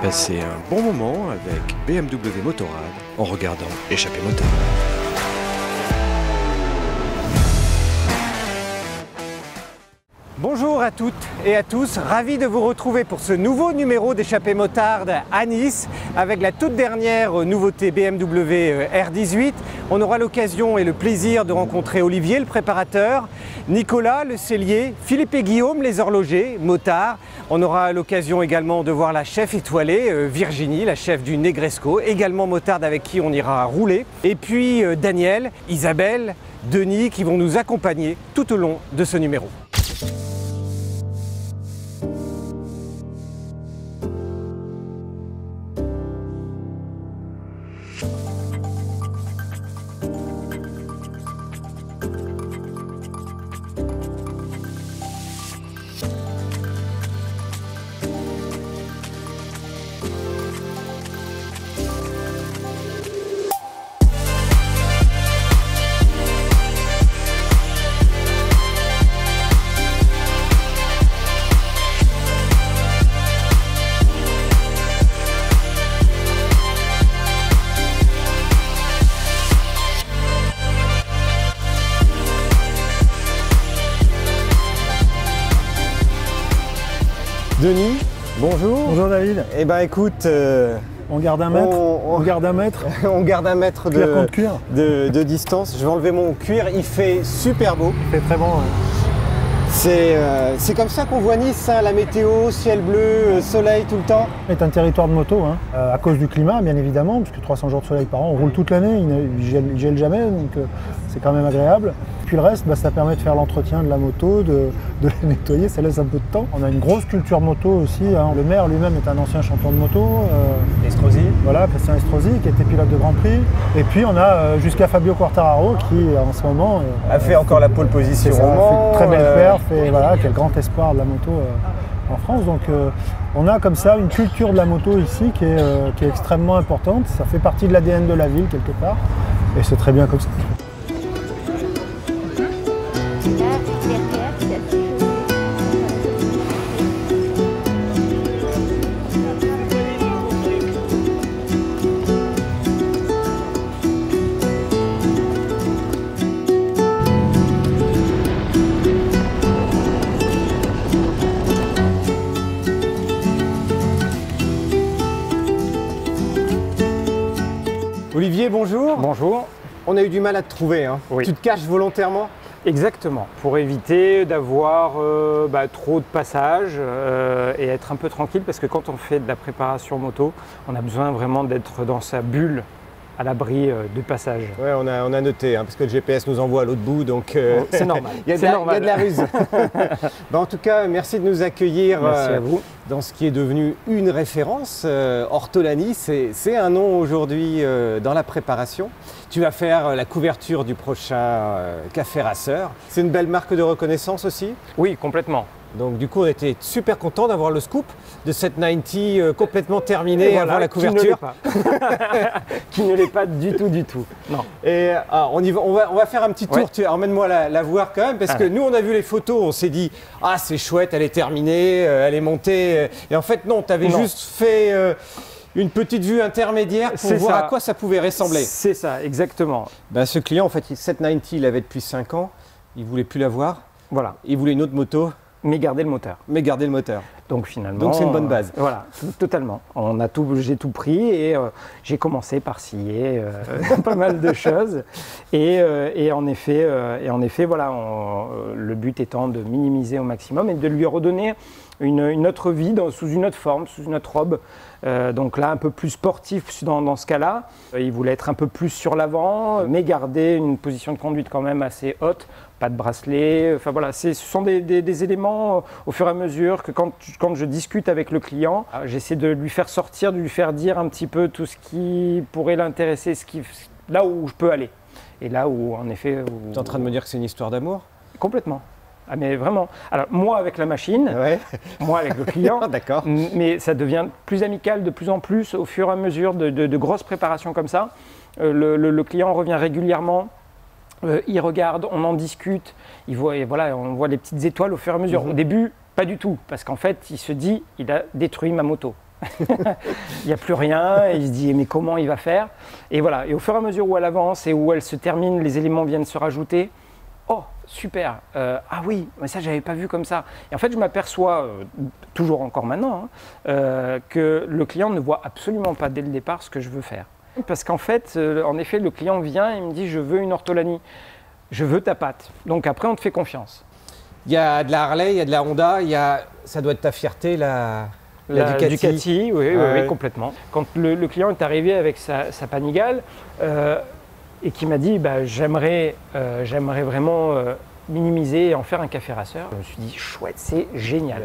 Passez un bon moment avec BMW Motorrad en regardant Échappée Moteur. Bonjour à toutes et à tous, ravi de vous retrouver pour ce nouveau numéro d'Échappée Motarde à Nice avec la toute dernière nouveauté BMW R18. On aura l'occasion et le plaisir de rencontrer Olivier, le préparateur, Nicolas, le sellier, Philippe et Guillaume, les horlogers, motards. On aura l'occasion également de voir la chef étoilée, Virginie, la chef du Negresco, également motarde avec qui on ira rouler. Et puis Daniel, Isabelle, Denis qui vont nous accompagner tout au long de ce numéro. Denis, bonjour. Bonjour David. Eh ben écoute, on garde un mètre. On garde un mètre. On garde un mètre Cuir contre cuir. de distance. Je vais enlever mon cuir, il fait super beau. Il fait très bon. C'est comme ça qu'on voit Nice, hein, la météo, ciel bleu, soleil tout le temps. C'est un territoire de moto, hein, à cause du climat bien évidemment, parce que 300 jours de soleil par an, on roule toute l'année, il gèle jamais, donc c'est quand même agréable. Puis le reste, ça permet de faire l'entretien de la moto, de la nettoyer, ça laisse un peu de temps. On a une grosse culture moto aussi, hein. Le maire lui-même est un ancien champion de moto. Estrosi. Voilà, Christian Estrosi, qui était pilote de Grand Prix. Et puis on a jusqu'à Fabio Quartararo, qui en ce moment a fait encore la pole position. Fait une très belle perf, et voilà, quel grand espoir de la moto en France. Donc on a comme ça une culture de la moto ici qui est extrêmement importante. Ça fait partie de l'ADN de la ville quelque part. Et c'est très bien comme ça. Olivier, bonjour. Bonjour. On a eu du mal à te trouver, hein. Oui. Tu te caches volontairement? Exactement, pour éviter d'avoir trop de passages et être un peu tranquille, parce que quand on fait de la préparation moto, on a besoin vraiment d'être dans sa bulle à l'abri de passage. Oui, on a noté, hein, parce que le GPS nous envoie à l'autre bout, donc c'est normal. Il y a de la ruse. En tout cas, merci de nous accueillir à vous. Dans ce qui est devenu une référence. Ortolani, c'est un nom aujourd'hui dans la préparation. Tu vas faire la couverture du prochain Café Racer. C'est une belle marque de reconnaissance aussi? Oui, complètement. Donc du coup, on était super content d'avoir le scoop de cette 90 complètement terminée avant la couverture. Qui ne l'est pas du tout. Non. Et on va faire un petit tour. Ouais. Emmène-moi la voir quand même, parce que nous, on a vu les photos, on s'est dit « Ah, c'est chouette, elle est terminée, elle est montée. » Et en fait, non, tu avais juste fait une petite vue intermédiaire pour voir à quoi ça pouvait ressembler. C'est ça, exactement. Ce client, en fait, cette 90, il l'avait depuis 5 ans. Il ne voulait plus l'avoir. Voilà. Il voulait une autre moto. Mais garder le moteur. Donc finalement, donc c'est une bonne base. Voilà, totalement. J'ai tout pris et j'ai commencé par scier pas mal de choses. Et en effet, voilà, le but étant de minimiser au maximum et de lui redonner une autre vie sous une autre forme, sous une autre robe. Donc là, un peu plus sportif dans ce cas-là. Il voulait être un peu plus sur l'avant, mais garder une position de conduite quand même assez haute. Pas de bracelet, enfin voilà, ce sont des éléments au fur et à mesure que quand je discute avec le client, j'essaie de lui faire sortir, de lui faire dire un petit peu tout ce qui pourrait l'intéresser, là où je peux aller. Et là où en effet... Tu es en train de me dire que c'est une histoire d'amour? Complètement. Ah mais vraiment. Alors moi avec la machine, moi avec le client, d'accord. Mais ça devient plus amical de plus en plus au fur et à mesure de grosses préparations comme ça. Le client revient régulièrement. Il regarde, on en discute, il voit, et voilà, on voit les petites étoiles au fur et à mesure. Au début, pas du tout, parce qu'en fait, il se dit, il a détruit ma moto. Il n'y a plus rien, et il se dit mais comment il va faire? Et voilà, et au fur et à mesure où elle avance et où elle se termine, les éléments viennent se rajouter. Oh, super, ah oui, mais ça j'avais pas vu comme ça. Et en fait je m'aperçois, toujours encore maintenant, que le client ne voit absolument pas dès le départ ce que je veux faire. Parce qu'en fait, en effet, le client vient et me dit je veux une ortolanie, je veux ta patte. Donc après on te fait confiance. Il y a de la Harley, il y a de la Honda, ça doit être ta fierté, la Ducati, oui, complètement. Quand le client est arrivé avec sa Panigale et qui m'a dit bah, j'aimerais vraiment minimiser et en faire un café racer, je me suis dit chouette, c'est génial.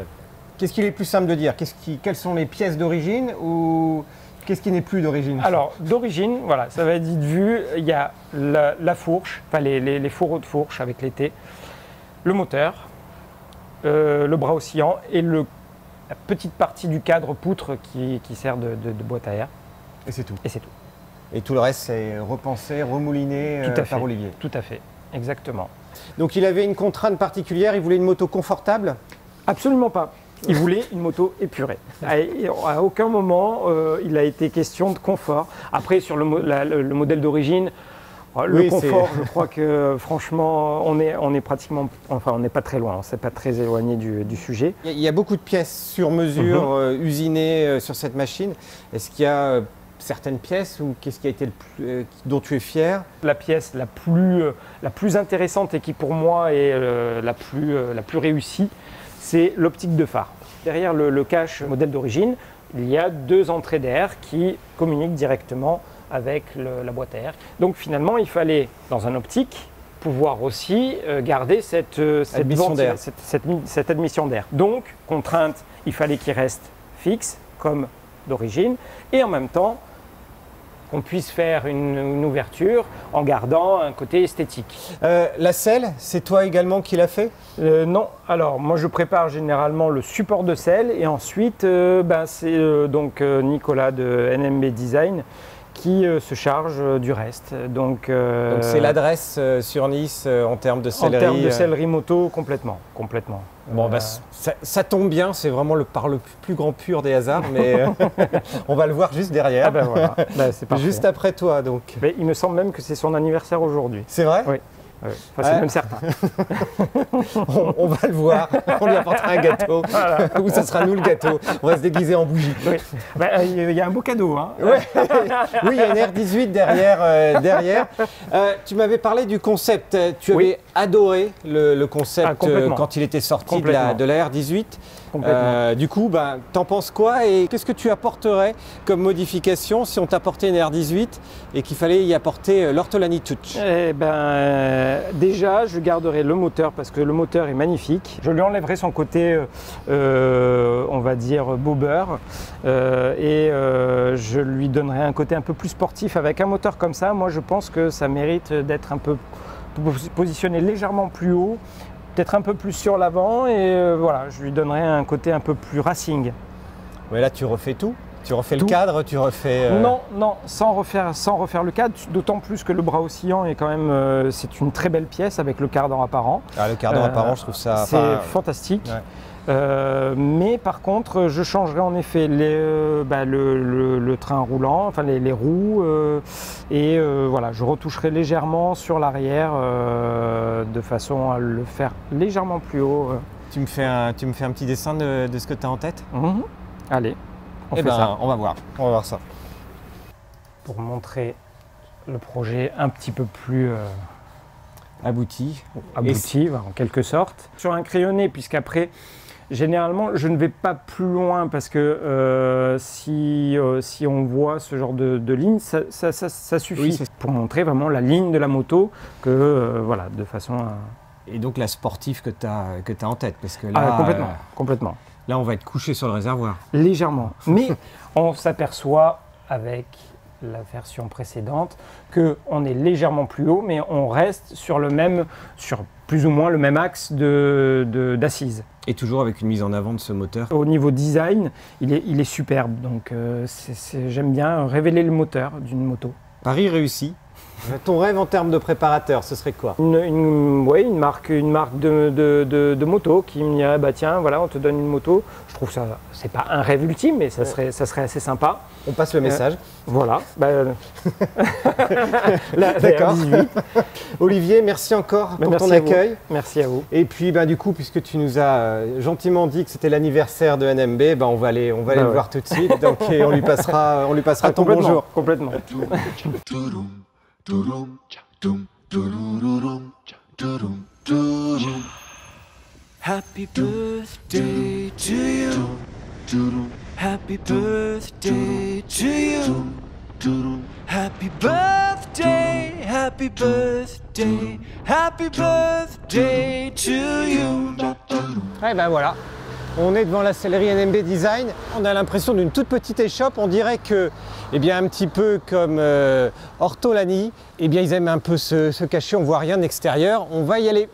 Qu'est-ce qu'il est plus simple de dire? Quelles sont les pièces d'origine ou qu'est-ce qui n'est plus d'origine? Alors d'origine, voilà, ça va être vite vu, il y a la fourche, enfin les fourreaux de fourche avec l'été, le moteur, le bras oscillant et la petite partie du cadre poutre qui sert de boîte à air. Et c'est tout. Et c'est tout. Et tout le reste, c'est repensé, remouliné par Olivier. Tout à fait, exactement. Donc il avait une contrainte particulière, il voulait une moto confortable? Absolument pas. Il voulait une moto épurée. À aucun moment, il a été question de confort. Après, sur le modèle d'origine, le confort, je crois que franchement, on est pratiquement, enfin, on n'est pas très loin, c'est pas très éloigné du sujet. Il y a beaucoup de pièces sur mesure usinées sur cette machine. Est-ce qu'il y a certaines pièces ou qu'est-ce qui a été dont tu es fier? La pièce la plus intéressante et qui pour moi est la plus réussie, c'est l'optique de phare. Derrière le cache modèle d'origine, il y a 2 entrées d'air qui communiquent directement avec la boîte à air. Donc finalement, il fallait, dans un optique, pouvoir aussi garder cette admission d'air. Donc, contrainte, il fallait qu'il reste fixe, comme d'origine, et en même temps, qu'on puisse faire une ouverture en gardant un côté esthétique. La selle, c'est toi également qui l'as fait? Non, alors moi je prépare généralement le support de selle et ensuite c'est donc Nicolas de NMB Design qui se charge du reste. Donc c'est l'adresse sur Nice en termes de sellerie? En termes de sellerie moto, complètement. Bon, ça tombe bien, c'est vraiment par le plus grand pur des hasards, mais on va le voir juste derrière. Ah ben voilà, c'est parfait. Juste après toi, donc. Mais il me semble même que c'est son anniversaire aujourd'hui. C'est vrai? Oui. Enfin, c'est même certain. on va le voir, on lui apportera un gâteau, ou ça sera nous le gâteau, on va se déguiser en bougie. Oui. Il y a un beau cadeau. Hein. Ouais. Oui, il y a une R18 derrière. Tu m'avais parlé du concept, tu avais adoré le concept quand il était sorti de la R18. Du coup, t'en penses quoi et qu'est-ce que tu apporterais comme modification si on t'apportait une R18 et qu'il fallait y apporter l'Ortolani Touch? Déjà, je garderai le moteur parce que le moteur est magnifique. Je lui enlèverai son côté, on va dire, bobber et je lui donnerai un côté un peu plus sportif avec un moteur comme ça. Moi, je pense que ça mérite d'être un peu positionné légèrement plus haut, peut-être un peu plus sur l'avant et voilà, je lui donnerai un côté un peu plus racing. Mais là, tu refais tout? Tu refais le cadre, tu refais… Non, sans refaire le cadre, d'autant plus que le bras oscillant est quand même, c'est une très belle pièce avec le cardan apparent. Ah, le cardan apparent, je trouve ça… C'est fantastique. Ouais. Mais par contre, je changerai en effet le train roulant, enfin les roues, et voilà, je retoucherai légèrement sur l'arrière de façon à le faire légèrement plus haut. Tu me fais un petit dessin de ce que tu as en tête? Allez. On va voir ça. Pour montrer le projet un petit peu plus abouti, en quelque sorte. Sur un crayonné, puisqu'après, généralement, je ne vais pas plus loin parce que si on voit ce genre de ligne, ça suffit pour montrer vraiment la ligne de la moto, voilà, de façon… Et donc la sportive que tu as en tête, parce que là… complètement. Là, on va être couché sur le réservoir. Légèrement. Mais on s'aperçoit avec la version précédente qu'on est légèrement plus haut, mais on reste sur plus ou moins le même axe d'assise. Et toujours avec une mise en avant de ce moteur. Au niveau design, il est superbe. Donc j'aime bien révéler le moteur d'une moto. Pari réussi. Ton rêve en termes de préparateur, ce serait quoi? Ouais, une marque de moto qui me dirait bah tiens voilà on te donne une moto. Je trouve ça c'est pas un rêve ultime mais ça serait assez sympa. On passe le message. Voilà. D'accord. Olivier, merci encore pour ton accueil. Merci à vous. Et puis du coup, puisque tu nous as gentiment dit que c'était l'anniversaire de NMB, on va aller le voir tout de suite. Donc et on lui passera ton bonjour. Complètement. Happy birthday to you. Happy birthday to you. Happy birthday, happy birthday, happy birthday to you. Et ben voilà, on est devant la sellerie NMB Design. On a l'impression d'une toute petite échoppe. On dirait que, un petit peu comme Ortolani, ils aiment un peu se cacher. On voit rien d'extérieur. On va y aller.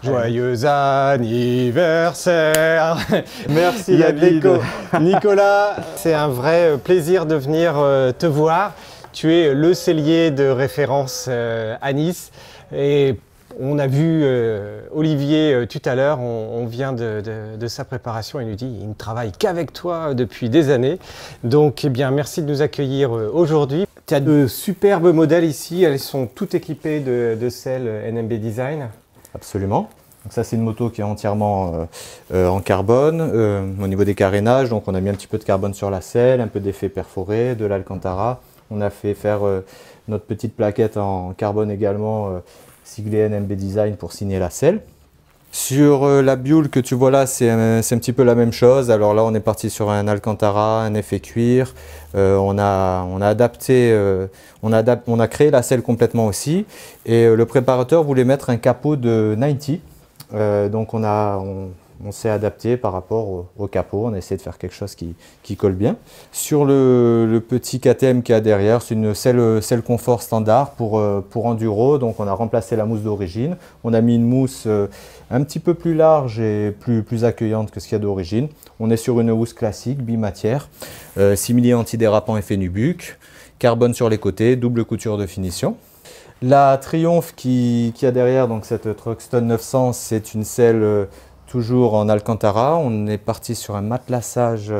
Joyeux anniversaire. Merci David. Nicolas, c'est un vrai plaisir de venir te voir. Tu es le sellier de référence à Nice. Et on a vu Olivier tout à l'heure, on vient de sa préparation. Il nous dit il ne travaille qu'avec toi depuis des années. Donc merci de nous accueillir aujourd'hui. Tu as de superbes modèles ici. Elles sont toutes équipées de selles NMB Design. Absolument. Donc ça c'est une moto qui est entièrement en carbone au niveau des carénages. Donc on a mis un petit peu de carbone sur la selle, un peu d'effet perforé, de l'Alcantara. On a fait faire notre petite plaquette en carbone également siglée NMB Design pour signer la selle. Sur la Buell que tu vois là, c'est un petit peu la même chose. Alors là, on est parti sur un Alcantara, un effet cuir. On a adapté, on a créé la selle complètement aussi. Et le préparateur voulait mettre un capot de 90. Donc on s'est adapté par rapport au capot. On a essayé de faire quelque chose qui colle bien. Sur le petit KTM qu'il y a derrière, c'est une selle confort standard pour enduro. Donc on a remplacé la mousse d'origine. On a mis une mousse un petit peu plus large et plus accueillante que ce qu'il y a d'origine. On est sur une housse classique, bimatière, simili antidérapant effet nubuck, carbone sur les côtés, double couture de finition. La Triumph qui y a derrière, donc cette Truxton 900, c'est une selle toujours en Alcantara. On est parti sur un matelassage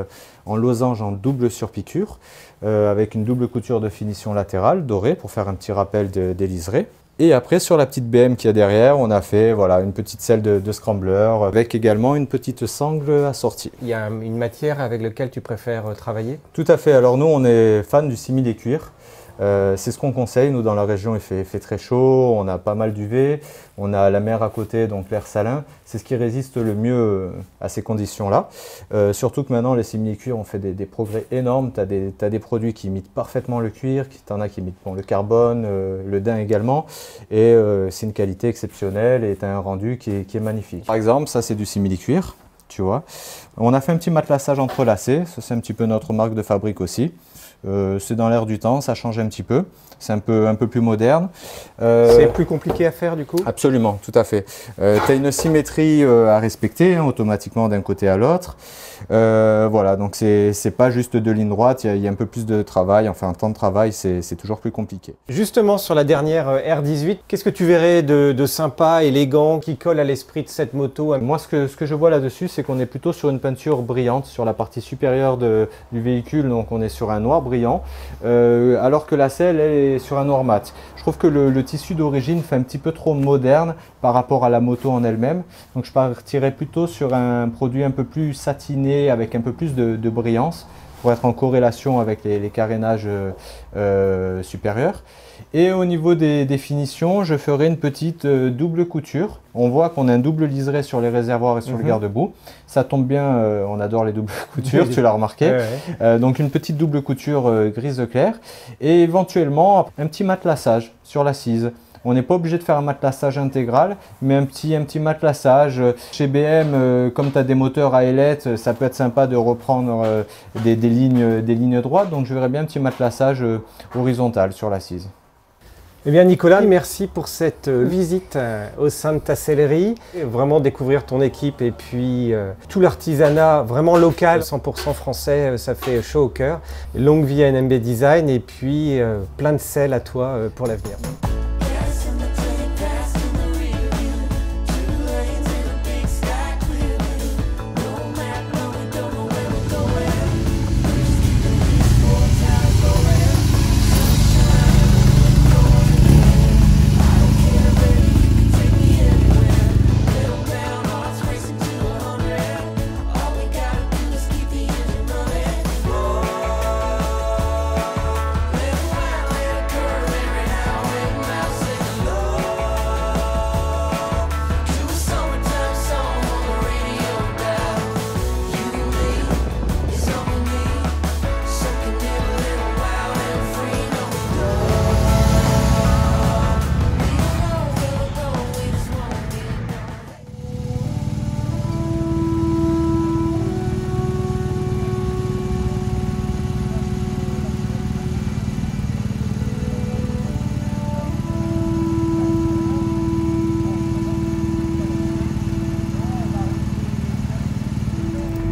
en losange en double surpiqûre avec une double couture de finition latérale dorée pour faire un petit rappel des liserés. Et après sur la petite BM qui y a derrière, on a fait une petite selle de scrambler avec également une petite sangle assortie. Il y a une matière avec laquelle tu préfères travailler? Tout à fait. Alors nous on est fans du simili-cuir. C'est ce qu'on conseille, nous dans la région il fait très chaud, on a pas mal d'UV, on a la mer à côté donc l'air salin, c'est ce qui résiste le mieux à ces conditions-là. Surtout que maintenant les simili-cuirs ont fait des progrès énormes, tu as des produits qui imitent parfaitement le cuir, tu en as qui imitent le carbone, le daim également, et c'est une qualité exceptionnelle et tu as un rendu qui est magnifique. Par exemple, ça c'est du simili-cuir, tu vois. On a fait un petit matelassage entrelacé, ça c'est un petit peu notre marque de fabrique aussi. C'est dans l'air du temps, ça change un petit peu, c'est un peu plus moderne. C'est plus compliqué à faire du coup? Absolument, tout à fait. Tu as une symétrie à respecter automatiquement d'un côté à l'autre. Voilà, donc c'est pas juste deux lignes droites, il y a un peu plus de travail, enfin un temps de travail, c'est toujours plus compliqué. Justement sur la dernière R18, qu'est-ce que tu verrais de sympa, élégant, qui colle à l'esprit de cette moto? Moi ce que je vois là-dessus, c'est qu'on est plutôt sur une peinture brillante sur la partie supérieure du véhicule, donc on est sur un noir brillant, alors que la selle elle est sur un noir mat. Je trouve que le tissu d'origine fait un petit peu trop moderne par rapport à la moto en elle-même, donc je partirais plutôt sur un produit un peu plus satiné avec un peu plus de brillance pour être en corrélation avec les carénages supérieurs. Et au niveau des finitions, je ferai une petite double couture. On voit qu'on a un double liseré sur les réservoirs et sur le garde-boue. Ça tombe bien, on adore les doubles coutures, tu l'as remarqué. Donc une petite double couture grise clair et éventuellement un petit matelassage sur l'assise. On n'est pas obligé de faire un matelassage intégral, mais un petit matelassage. Chez BM, comme tu as des moteurs à ailettes, ça peut être sympa de reprendre des lignes droites. Donc je verrais bien un petit matelassage horizontal sur l'assise. Eh bien Nicolas, merci pour cette visite au sein de ta sellerie. Vraiment découvrir ton équipe et puis tout l'artisanat vraiment local, 100% français, ça fait chaud au cœur. Longue vie à NMB Design et puis plein de sel à toi pour l'avenir.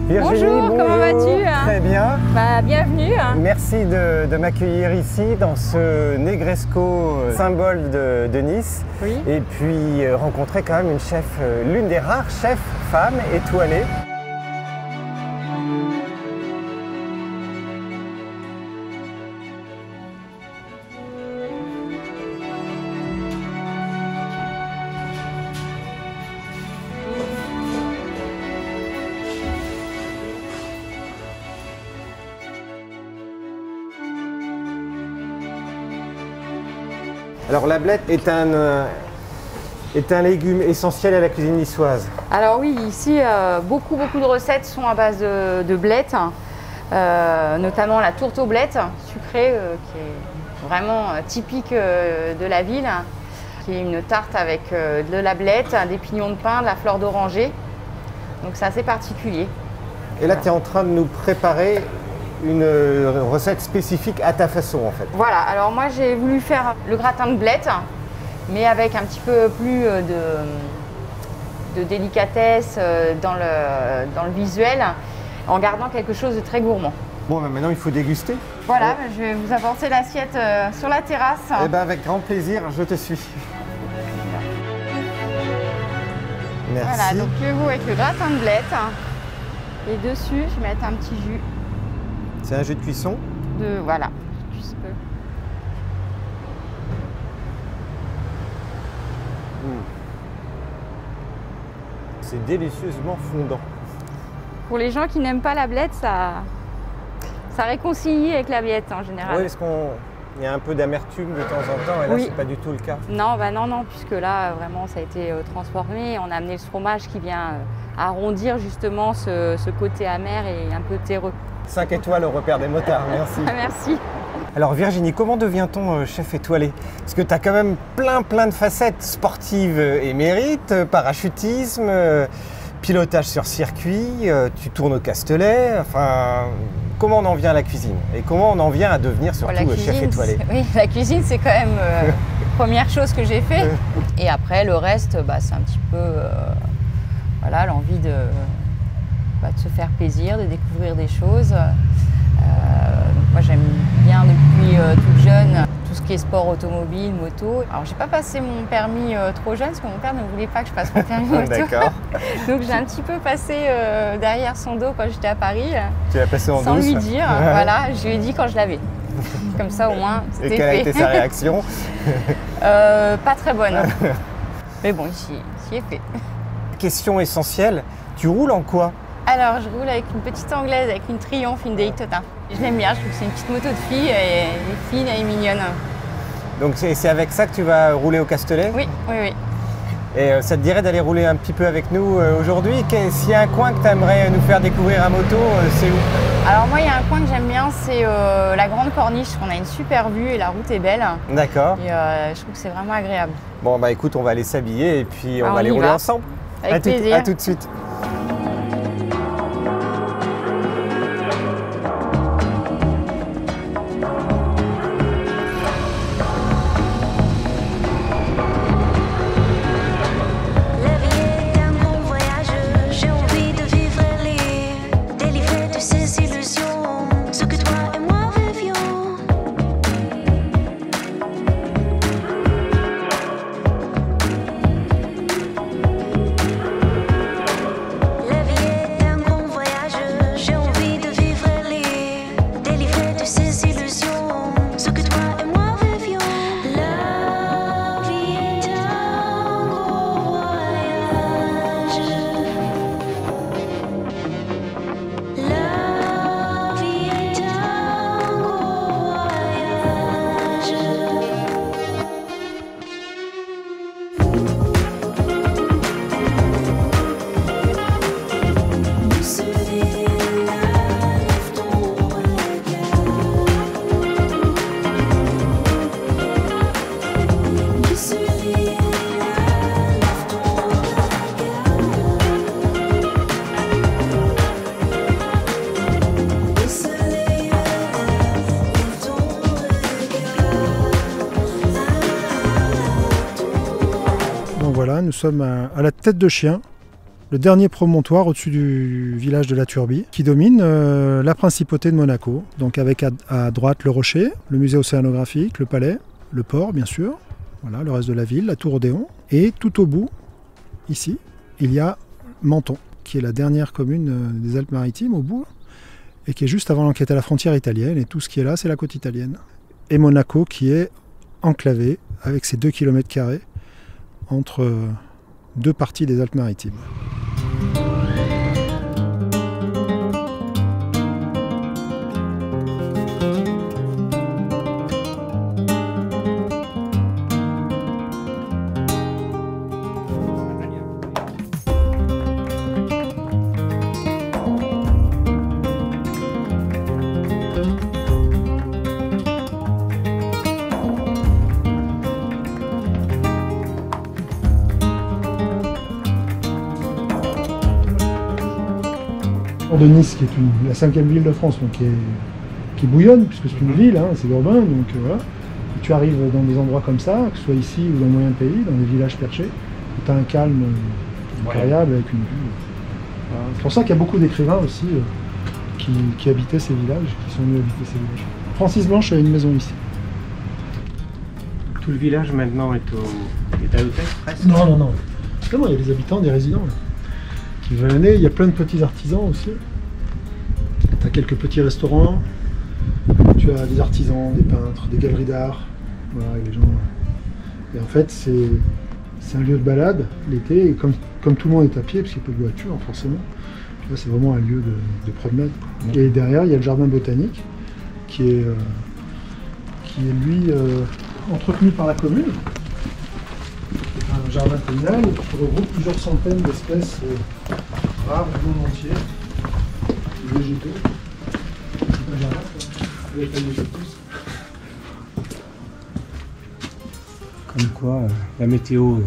Virginie, bonjour, comment vas-tu? Très bien. Bienvenue. Merci de m'accueillir ici dans ce Negresco, symbole de Nice. Oui. Et puis rencontrer quand même une chef, l'une des rares chefs femmes étoilées. Alors la blette est un légume essentiel à la cuisine niçoise. Alors oui, ici, beaucoup de recettes sont à base de blettes, notamment la tourte aux blettes sucrée, qui est vraiment typique de la ville, qui est une tarte avec de la blette, des pignons de pain, de la fleur d'oranger. Donc c'est assez particulier. Et là, tu es en train de nous préparer une recette spécifique à ta façon en fait. Voilà, alors moi j'ai voulu faire le gratin de blettes, mais avec un petit peu plus de délicatesse dans le visuel, en gardant quelque chose de très gourmand. Bon, ben maintenant il faut déguster. Voilà, je vais vous apporter l'assiette sur la terrasse. Eh ben avec grand plaisir, je te suis. Merci. Voilà, donc le veau avec le gratin de blettes. Et dessus, je vais mettre un petit jus. C'est un jus de cuisson? Voilà, juste peu. C'est délicieusement fondant. Pour les gens qui n'aiment pas la blette, ça réconcilie avec la blette en général. Oui, est-ce qu'il y a un peu d'amertume de temps en temps? Et là, Oui. c'est pas du tout le cas. Non, non, puisque là, vraiment, ça a été transformé. On a amené le fromage qui vient arrondir justement ce côté amer et un peu terreux. 5 étoiles au repère des motards, merci. Merci. Alors Virginie, comment devient-on chef étoilé? Parce que tu as quand même plein de facettes sportives émérites, parachutisme, pilotage sur circuit, tu tournes au Castelet, enfin, comment on en vient à la cuisine? Et comment on en vient à devenir surtout chef étoilé? Oui, la cuisine, c'est quand même la première chose que j'ai fait. Et après, le reste, c'est un petit peu voilà, l'envie de se faire plaisir, de découvrir des choses. Moi, j'aime bien depuis toute jeune tout ce qui est sport automobile, moto. Alors, j'ai pas passé mon permis trop jeune parce que mon père ne voulait pas que je passe mon permis moto. D'accord. Donc, j'ai un petit peu passé derrière son dos quand j'étais à Paris. Tu l'as passé en sans douce. lui dire. Voilà, je lui ai dit quand je l'avais. Comme ça, au moins, c'était fait. Et quelle a été sa réaction? Pas très bonne. Mais bon, j'y ai fait. Question essentielle, tu roules en quoi? Alors, je roule avec une petite anglaise, avec une Triumph, une Daytona. Je l'aime bien, je trouve que c'est une petite moto de fille, et elle est fine, elle est mignonne. Donc c'est avec ça que tu vas rouler au Castelet? Oui. Et ça te dirait d'aller rouler un petit peu avec nous aujourd'hui? S'il y a un coin que tu aimerais nous faire découvrir à moto, c'est où? Alors moi, il y a un coin que j'aime bien, c'est la Grande Corniche. On a une super vue et la route est belle. D'accord. Et je trouve que c'est vraiment agréable. Bon, bah écoute, on va aller s'habiller et puis on va aller y rouler va. ensemble. Avec plaisir. À tout de suite. nous sommes à la Tête de Chien, le dernier promontoire au-dessus du village de la Turbie, qui domine la principauté de Monaco. Donc avec à droite le Rocher, le musée océanographique, le palais, le port bien sûr, voilà, le reste de la ville, la tour Odéon. Et tout au bout, ici, il y a Menton, qui est la dernière commune des Alpes-Maritimes au bout, et qui est juste avant l'enquête à la frontière italienne. Et tout ce qui est là, c'est la côte italienne. Et Monaco qui est enclavé avec ses 2 km² entre deux parties des Alpes-Maritimes. De Nice, qui est la 5e ville de France, donc qui bouillonne, puisque c'est une ville, hein, c'est urbain, donc voilà. Et tu arrives dans des endroits comme ça, que ce soit ici ou dans le moyen pays, dans des villages perchés, où tu as un calme incroyable avec une vue. Voilà. C'est pour ça qu'il y a beaucoup d'écrivains aussi qui habitaient ces villages, qui sont venus habiter ces villages. Francis Blanche a une maison ici. Tout le village maintenant est à l'hôtel presque? Non, non, non. Non, il y a des habitants, des résidents. Là. Il y a plein de petits artisans aussi. Tu as quelques petits restaurants, tu as des artisans, des peintres, des galeries d'art. Voilà, et les gens. Et en fait, c'est un lieu de balade l'été, et comme tout le monde est à pied, parce qu'il n'y a pas de voiture forcément, c'est vraiment un lieu de promenade. Et derrière, il y a le jardin botanique qui est lui entretenu par la commune. Un jardin communal qui regroupe plusieurs centaines d'espèces rares du monde entier, végétaux. C'est un jardin avec les végétaux. Comme quoi, la météo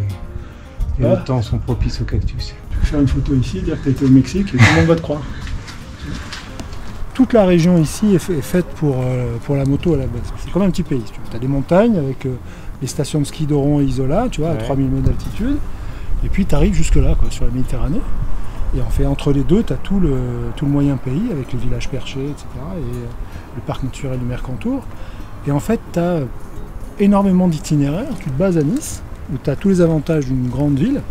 et le temps sont propices aux cactus. Tu peux faire une photo ici, dire que tu as été au Mexique et tout le monde va te croire. Toute la région ici est faite pour la moto à la base. C'est comme un petit pays. Tu as des montagnes avec les stations de ski d'Oron et Isola, tu vois, à 3000 mètres d'altitude. Et puis tu arrives jusque là, quoi, sur la Méditerranée. Et en fait, entre les deux, tu as tout le moyen pays avec les villages perchés, etc. Et le parc naturel du Mercantour. Et en fait, tu as énormément d'itinéraires. Tu te bases à Nice, où tu as tous les avantages d'une grande ville,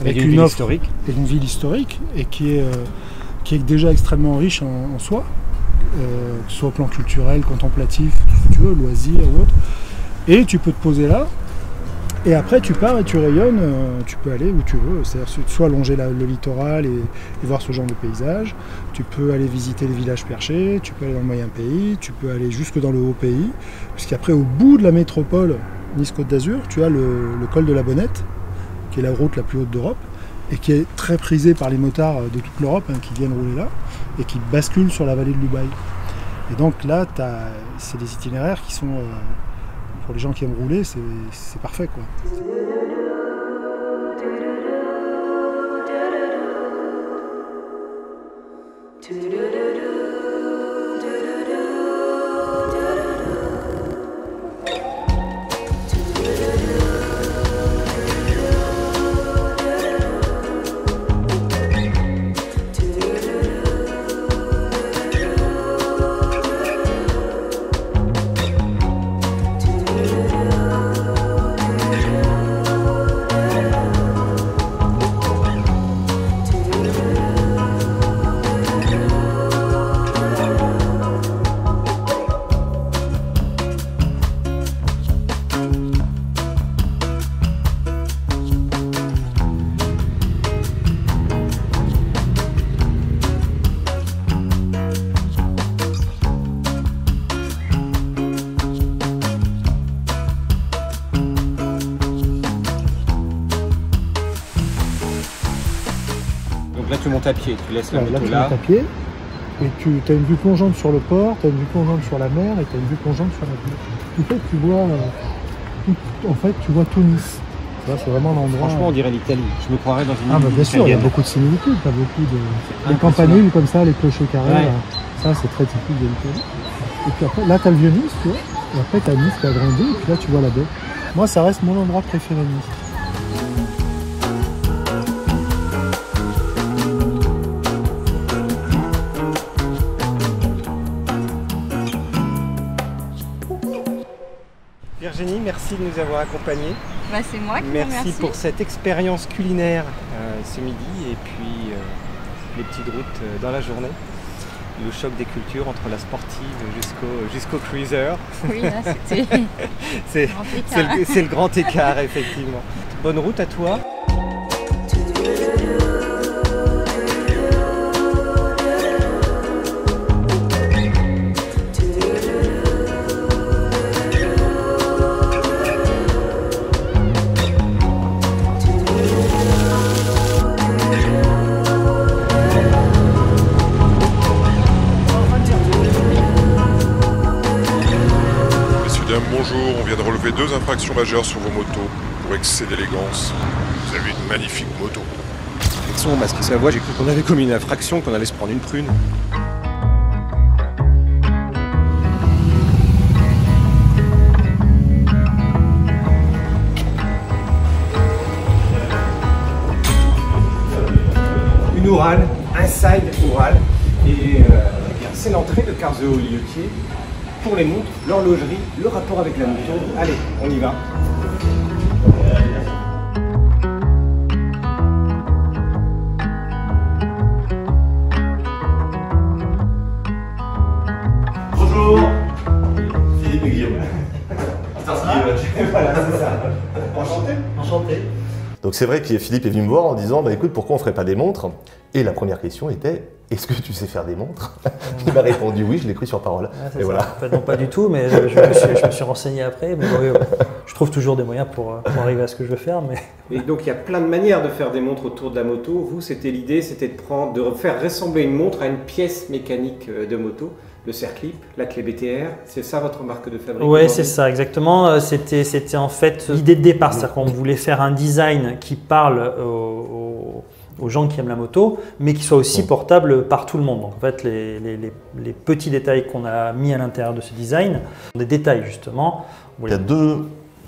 avec une offre historique. Et d'une ville historique, et qui est déjà extrêmement riche en soi, que ce soit au plan culturel, contemplatif, tout ce que tu veux, loisirs ou autre. Et tu peux te poser là, et après tu pars et tu rayonnes, tu peux aller où tu veux, c'est-à-dire soit longer le littoral et voir ce genre de paysage, tu peux aller visiter les villages perchés, tu peux aller dans le moyen pays, tu peux aller jusque dans le haut pays, puisqu'après au bout de la métropole Nice-Côte d'Azur, tu as le col de la Bonnette, qui est la route la plus haute d'Europe, et qui est très prisé par les motards de toute l'Europe qui viennent rouler là, et qui basculent sur la vallée de l'Ubaye. Et donc là, c'est des itinéraires qui sont... pour les gens qui aiment rouler, c'est parfait, quoi. Donc là tu montes à pied, tu laisses la moto là. Tu montes à pied, et tu as une vue plongeante sur le port, tu as une vue plongeante sur la mer, et tu as une vue plongeante sur la ville. En fait, tu vois tout Nice. C'est vraiment un endroit... Franchement, on dirait l'Italie. Je me croirais dans une île bien sûr, il y a beaucoup de similitudes. Tu as beaucoup de... Les campaniles comme ça, les clochers carrés, là, ça c'est très typique de l'Italie. Et puis après, là tu as le vieux Nice, tu vois. Et après tu as Nice qui a grandi, et puis là tu vois la baie. Moi, ça reste mon endroit préféré de Nice. merci de nous avoir accompagnés. Bah, c'est moi qui vous Merci remercie. pour cette expérience culinaire ce midi et puis les petites routes dans la journée. Le choc des cultures entre la sportive jusqu'au cruiser. Oui, là, c'était C'est grand écart. c'est le grand écart, effectivement. Bonne route à toi. Bonjour, on vient de relever 2 infractions majeures sur vos motos pour excès d'élégance. Vous avez une magnifique moto. Avec son masque et sa voix, j'ai cru qu'on avait commis une infraction, qu'on allait se prendre une prune. Une Oural, Inside Oural. Et bien, c'est l'entrée de Carzeo Liotier. Pour les montres, l'horlogerie, le rapport avec la moto. Allez, on y va. Bonjour, Philippe et Guillaume. Voilà, c'est ça. Enchanté. Enchanté. Donc c'est vrai que Philippe est venu me voir en disant bah écoute, pourquoi on ferait pas des montres? Et la première question était est-ce que tu sais faire des montres? Il m'a répondu oui, je l'ai pris sur parole. Ah, et voilà. En fait, non, pas du tout, mais je me suis renseigné après. Mais oui, je trouve toujours des moyens pour arriver à ce que je veux faire. Mais... Et donc il y a plein de manières de faire des montres autour de la moto. Vous, c'était l'idée, c'était de faire ressembler une montre à une pièce mécanique de moto. Le Circlip, la clé BTR, c'est ça votre marque de fabrique? Oui, c'est ça, exactement. C'était en fait l'idée de départ, c'est-à-dire qu'on voulait faire un design qui parle aux gens qui aiment la moto, mais qui soit aussi portable par tout le monde. Donc en fait, les petits détails qu'on a mis à l'intérieur de ce design, des détails justement. Il y a 2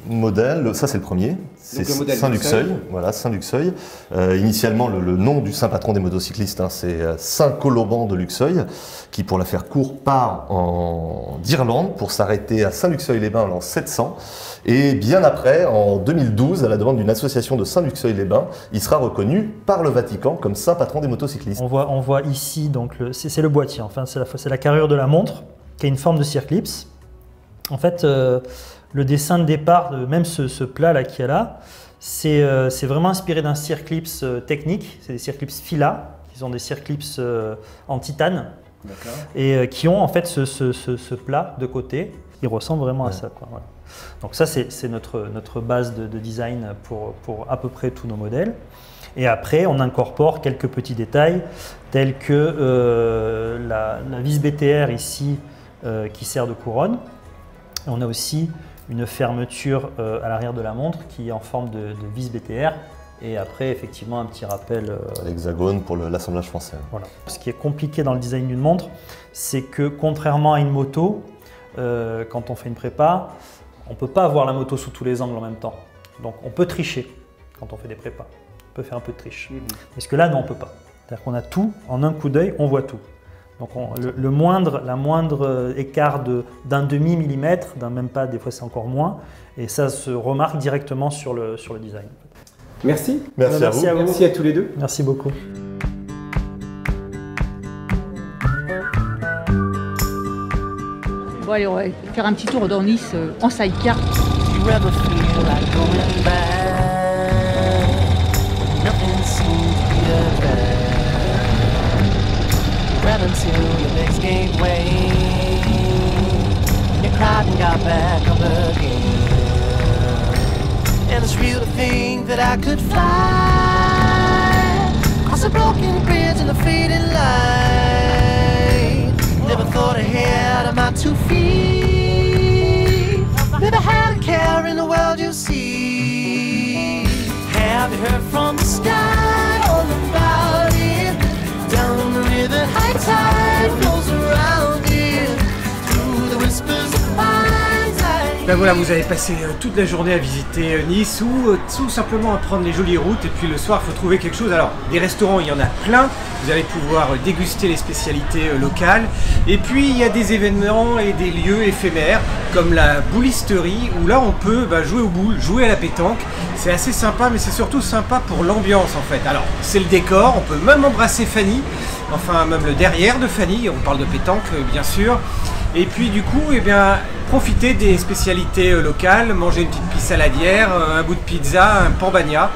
modèles, ça c'est le premier, c'est Saint-Luxeuil. Voilà, Saint-Luxeuil. Initialement, le nom du saint patron des motocyclistes, hein, c'est Saint Colomban de Luxeuil, qui pour la faire court part d'Irlande pour s'arrêter à Saint-Luxeuil-les-Bains en l'an 700. Et bien après, en 2012, à la demande d'une association de Saint-Luxeuil-les-Bains, il sera reconnu par le Vatican comme saint patron des motocyclistes. On voit ici, donc c'est le boîtier, enfin c'est la carrure de la montre, qui a une forme de circlips. En fait, le dessin de départ, même ce plat là qu'il y a là, c'est vraiment inspiré d'un circlips technique. C'est des circlips Fila, qui sont des circlips en titane, et qui ont en fait ce plat de côté. Il ressemble vraiment à ça, quoi. Voilà. Donc ça, c'est notre base de design pour à peu près tous nos modèles. Et après, on incorpore quelques petits détails, tels que la vis BTR ici, qui sert de couronne. Et on a aussi une fermeture à l'arrière de la montre qui est en forme de vis BTR. Et après, effectivement, un petit rappel. L'hexagone pour l'assemblage français. Voilà. Ce qui est compliqué dans le design d'une montre, c'est que contrairement à une moto, quand on fait une prépa, on ne peut pas avoir la moto sous tous les angles en même temps. Donc on peut tricher quand on fait des prépas. On peut faire un peu de triche. Parce que là, non, on ne peut pas. C'est-à-dire qu'on a tout, en un coup d'œil, on voit tout. Donc la moindre écart d'un demi-millimètre, même pas, des fois c'est encore moins, et ça se remarque directement sur le design. Merci. Merci à vous. Merci à tous les deux. Merci beaucoup. Bon allez, on va faire un petit tour dans Nice en sidecar. Until the next gateway, you're crying, got back up again. And it's real to think that I could fly across a broken bridge in a fading light. Never thought ahead of my 2 feet. Never had a care in the world, you see. Have you heard from the sky all about it? Down the river, high tide flows around it. Through the whispers of pines, I Ben voilà, vous avez passé toute la journée à visiter Nice ou tout simplement à prendre les jolies routes, et puis le soir il faut trouver quelque chose. Alors des restaurants il y en a plein, vous allez pouvoir déguster les spécialités locales, et puis il y a des événements et des lieux éphémères comme la boulisterie où là on peut jouer aux boules, jouer à la pétanque. C'est assez sympa, mais c'est surtout sympa pour l'ambiance en fait. Alors c'est le décor, on peut même embrasser Fanny, enfin même le derrière de Fanny, on parle de pétanque bien sûr. Et puis du coup, eh bien, profiter des spécialités locales, manger une petite pisse saladière, un bout de pizza, un pan bagna.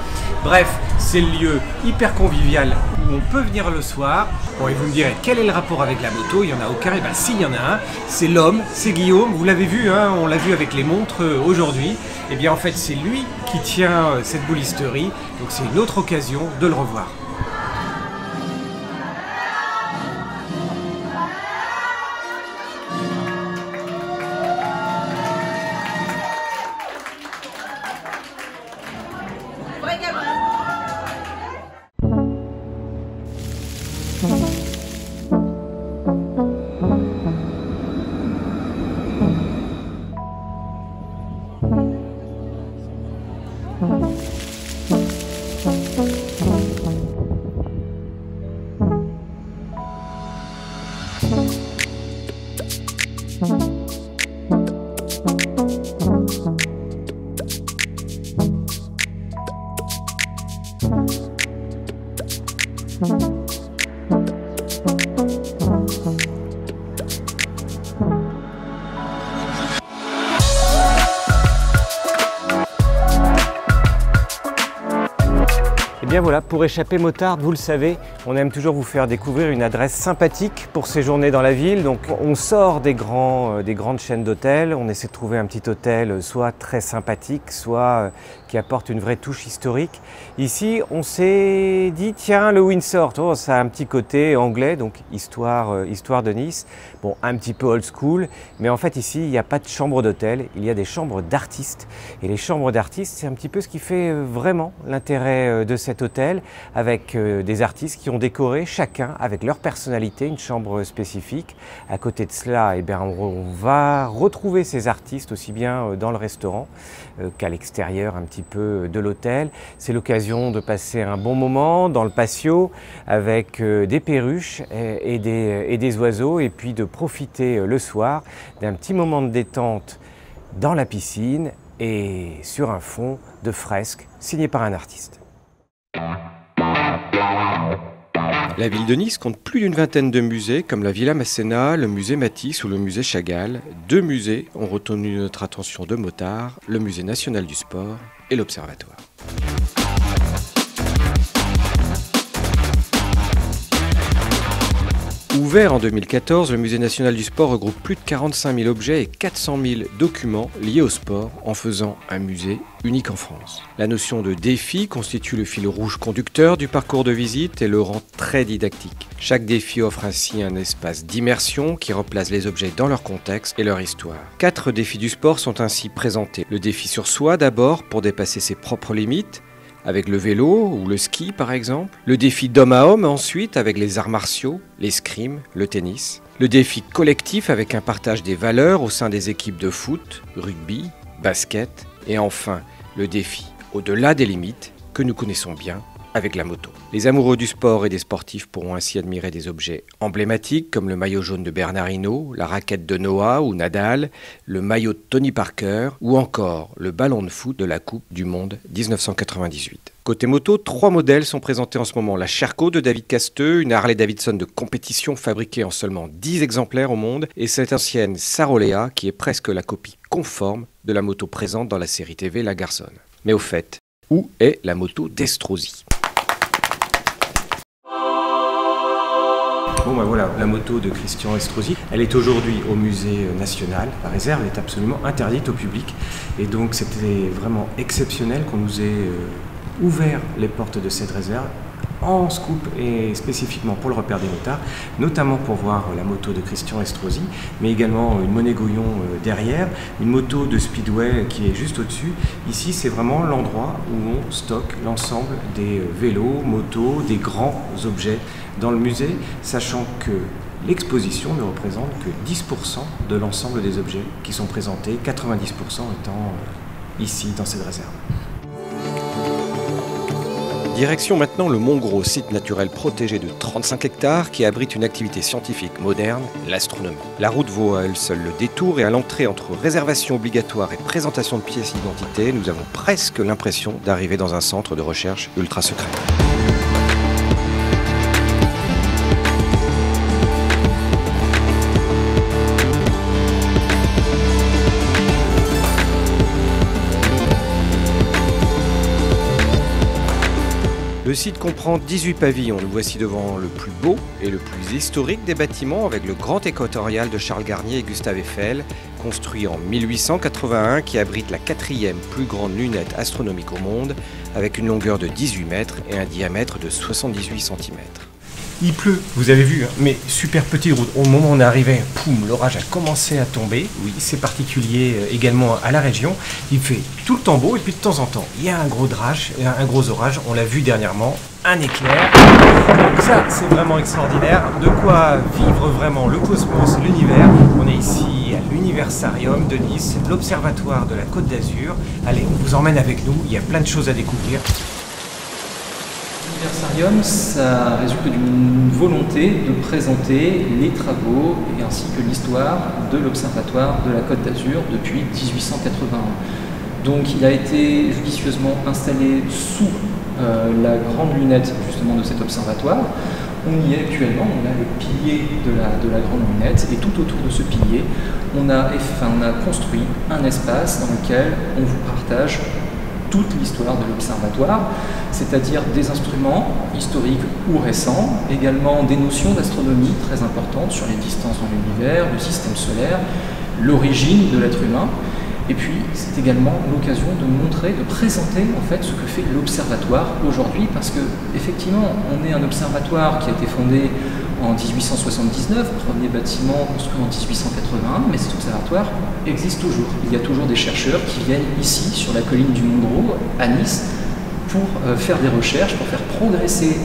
Bref, c'est le lieu hyper convivial où on peut venir le soir. Bon, et vous me direz, quel est le rapport avec la moto? Il n'y en a aucun. Et bien si, il y en a un. C'est l'homme, c'est Guillaume. Vous l'avez vu, hein, on l'a vu avec les montres aujourd'hui. Et bien en fait, c'est lui qui tient cette boulisterie. Donc c'est une autre occasion de le revoir. Et bien voilà, pour Échappée Motarde, vous le savez, on aime toujours vous faire découvrir une adresse sympathique pour séjourner dans la ville. Donc on sort des grandes chaînes d'hôtels, on essaie de trouver un petit hôtel soit très sympathique, soit qui apporte une vraie touche historique. Ici, on s'est dit, tiens, le Windsor, oh, ça a un petit côté anglais, donc histoire de Nice. Bon, un petit peu old school, mais en fait ici, il n'y a pas de chambre d'hôtel, il y a des chambres d'artistes. Et les chambres d'artistes, c'est un petit peu ce qui fait vraiment l'intérêt de cet hôtel, avec des artistes qui ont décoré chacun avec leur personnalité une chambre spécifique. À côté de cela, eh bien, on va retrouver ces artistes aussi bien dans le restaurant qu'à l'extérieur un petit peu de l'hôtel. C'est l'occasion de passer un bon moment dans le patio avec des perruches et des oiseaux, et puis de profiter le soir d'un petit moment de détente dans la piscine et sur un fond de fresques signé par un artiste. La ville de Nice compte plus d'une vingtaine de musées comme la Villa Masséna, le musée Matisse ou le musée Chagall. 2 musées ont retenu notre attention de motards, le musée national du sport et l'Observatoire. Ouvert en 2014, le Musée national du sport regroupe plus de 45 000 objets et 400 000 documents liés au sport, en faisant un musée unique en France. La notion de défi constitue le fil rouge conducteur du parcours de visite et le rend très didactique. Chaque défi offre ainsi un espace d'immersion qui replace les objets dans leur contexte et leur histoire. 4 défis du sport sont ainsi présentés. Le défi sur soi d'abord, pour dépasser ses propres limites, avec le vélo ou le ski par exemple. Le défi d'homme à homme ensuite avec les arts martiaux, l'escrime, le tennis. Le défi collectif avec un partage des valeurs au sein des équipes de foot, rugby, basket. Et enfin, le défi au-delà des limites que nous connaissons bien avec la moto. Les amoureux du sport et des sportifs pourront ainsi admirer des objets emblématiques comme le maillot jaune de Bernard Hinault, la raquette de Noah ou Nadal, le maillot de Tony Parker ou encore le ballon de foot de la Coupe du Monde 1998. Côté moto, 3 modèles sont présentés en ce moment. La Sherco de David Casteux, une Harley Davidson de compétition fabriquée en seulement 10 exemplaires au monde, et cette ancienne Sarolea qui est presque la copie conforme de la moto présente dans la série TV La Garçonne. Mais au fait, où est la moto d'Estrosi ? Bon ben voilà, la moto de Christian Estrosi, elle est aujourd'hui au musée national. La réserve est absolument interdite au public et donc c'était vraiment exceptionnel qu'on nous ait ouvert les portes de cette réserve en scoop et spécifiquement pour le repère des motards, notamment pour voir la moto de Christian Estrosi, mais également une Monet Gouillon derrière, une moto de Speedway qui est juste au-dessus. Ici, c'est vraiment l'endroit où on stocke l'ensemble des vélos, motos, des grands objets dans le musée, sachant que l'exposition ne représente que 10% de l'ensemble des objets qui sont présentés, 90% étant ici, dans cette réserve. Direction maintenant le Mont Gros, site naturel protégé de 35 hectares qui abrite une activité scientifique moderne, l'astronomie. La route vaut à elle seule le détour et à l'entrée entre réservation obligatoire et présentation de pièces d'identité, nous avons presque l'impression d'arriver dans un centre de recherche ultra secret. Le site comprend 18 pavillons. Nous voici devant le plus beau et le plus historique des bâtiments avec le grand équatorial de Charles Garnier et Gustave Eiffel, construit en 1881 qui abrite la 4e plus grande lunette astronomique au monde avec une longueur de 18 mètres et un diamètre de 78 cm. Il pleut, vous avez vu, hein, mais super petite route. Au moment où on est arrivé, poum, l'orage a commencé à tomber. Oui, c'est particulier également à la région. Il fait tout le temps beau et puis de temps en temps, il y a un gros orage. On l'a vu dernièrement, un éclair. Donc ça, c'est vraiment extraordinaire. De quoi vivre vraiment le cosmos, l'univers. On est ici à l'Universarium de Nice, l'observatoire de la Côte d'Azur. Allez, on vous emmène avec nous. Il y a plein de choses à découvrir. L'Universarium, ça résulte d'une volonté de présenter les travaux et ainsi que l'histoire de l'Observatoire de la Côte d'Azur depuis 1881. Donc il a été judicieusement installé sous la grande lunette justement de cet observatoire. On y est actuellement, on a le pilier de la grande lunette et tout autour de ce pilier, on a construit un espace dans lequel on vous partage toute l'histoire de l'observatoire, c'est-à-dire des instruments historiques ou récents, également des notions d'astronomie très importantes sur les distances dans l'univers, le système solaire, l'origine de l'être humain, et puis c'est également l'occasion de montrer, de présenter en fait ce que fait l'observatoire aujourd'hui, parce que effectivement on est un observatoire qui a été fondé en 1879, premier bâtiment construit en 1881, mais cet observatoire existe toujours. Il y a toujours des chercheurs qui viennent ici, sur la colline du Mont Gros, à Nice, pour faire des recherches, pour faire progresser